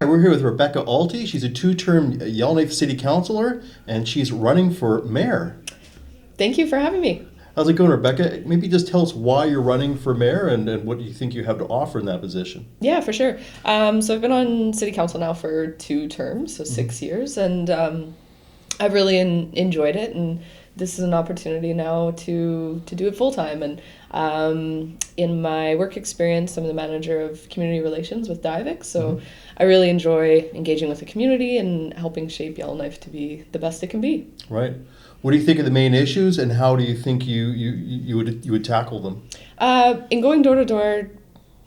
We're here with Rebecca Alty. She's a two-term Yellowknife City Councillor, and she's running for mayor. Thank you for having me. How's it going, Rebecca? Maybe just tell us why you're running for mayor and what you think you have to offer in that position. Yeah, for sure. So I've been on city council now for 2 terms, so 6 years, and I've really enjoyed it. And this is an opportunity now to do it full time. And in my work experience, I'm the manager of community relations with Divik, so I really enjoy engaging with the community and helping shape Yellowknife to be the best it can be. Right. What do you think of the main issues, and how do you think you would tackle them? In going door to door,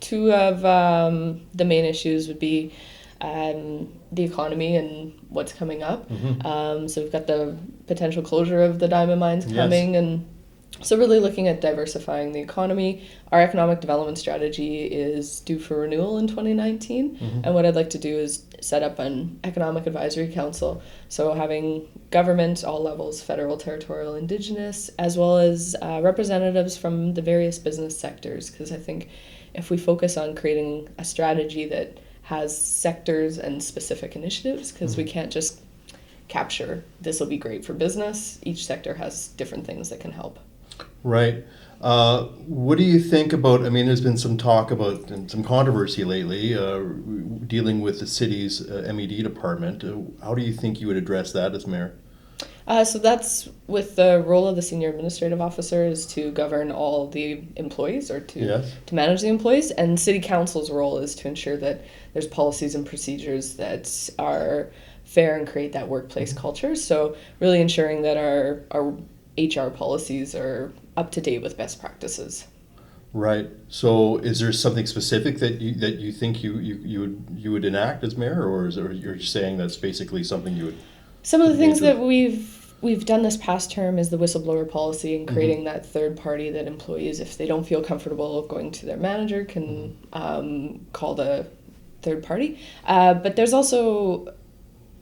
2 of the main issues would be the economy and what's coming up. So we've got the potential closure of the diamond mines coming, and so really looking at diversifying the economy. Our economic development strategy is due for renewal in 2019, and what I'd like to do is set up an economic advisory council, so having government, all levels, federal, territorial, indigenous, as well as representatives from the various business sectors, because I think if we focus on creating a strategy that has sectors and specific initiatives, because we can't just capture this will be great for business. Each sector has different things that can help. Right. What do you think about, I mean, there's been some talk about and some controversy lately dealing with the city's MED department. How do you think you would address that as mayor? So that's with the role of the senior administrative officer is to govern all the employees, or to manage the employees, and city council's role is to ensure that there's policies and procedures that are fair and create that workplace culture. So really ensuring that our HR policies are up to date with best practices. Right. So, is there something specific that you think you would enact as mayor, or is it, you're saying that's basically something you would? Some of the things that we've done this past term is the whistleblower policy and creating that third party that employees, if they don't feel comfortable going to their manager, can call the third party. But there's also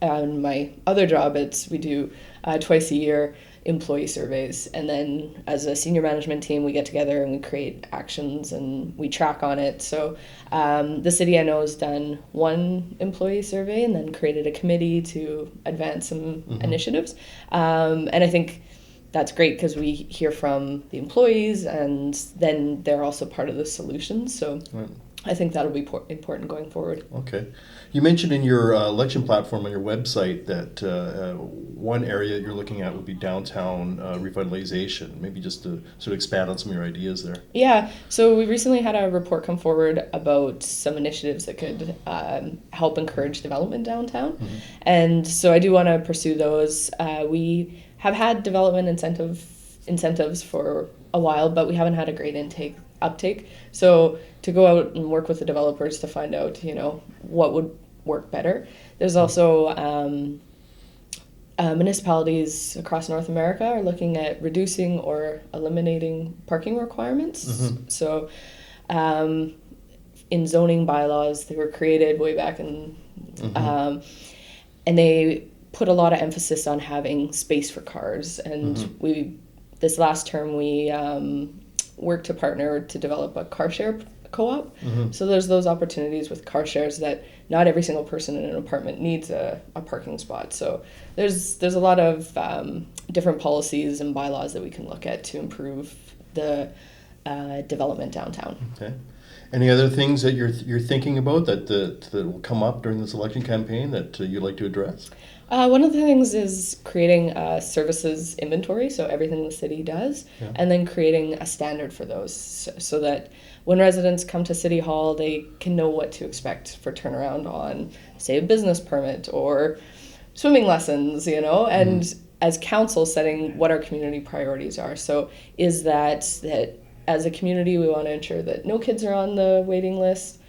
my other job. We do twice a year employee surveys, and then as a senior management team we get together and we create actions and we track on it. So the city, I know, has done 1 employee survey and then created a committee to advance some initiatives, and I think that's great because we hear from the employees and then they're also part of the solution. So I think that'll be important going forward. Okay. You mentioned in your election platform on your website that one area you're looking at would be downtown revitalization. Maybe just to sort of expand on some of your ideas there. Yeah. So we recently had a report come forward about some initiatives that could help encourage development downtown. And so I do want to pursue those. We have had development incentives for a while, but we haven't had a great uptake. So to go out and work with the developers to find out, what would work better. There's also municipalities across North America are looking at reducing or eliminating parking requirements. So in zoning bylaws, they were created way back in, and they put a lot of emphasis on having space for cars. And this last term we worked to partner to develop a car share co-op. So there's those opportunities with car shares that not every single person in an apartment needs a parking spot. So there's a lot of different policies and bylaws that we can look at to improve the development downtown. Okay. Any other things that you're thinking about that will come up during this election campaign that you'd like to address? One of the things is creating a services inventory, so everything the city does, and then creating a standard for those so that when residents come to City Hall, they can know what to expect for turnaround on, say, a business permit or swimming lessons, and as council setting what our community priorities are. So is that as a community, we want to ensure that no kids are on the waiting list.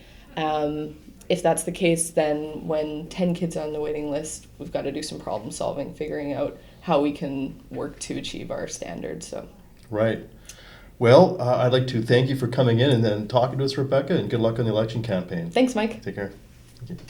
If that's the case, then when 10 kids are on the waiting list, we've got to do some problem solving, figuring out how we can work to achieve our standards. So. Right. Well, I'd like to thank you for coming in and then talking to us, Rebecca, and good luck on the election campaign. Thanks, Mike. Take care. Thank you.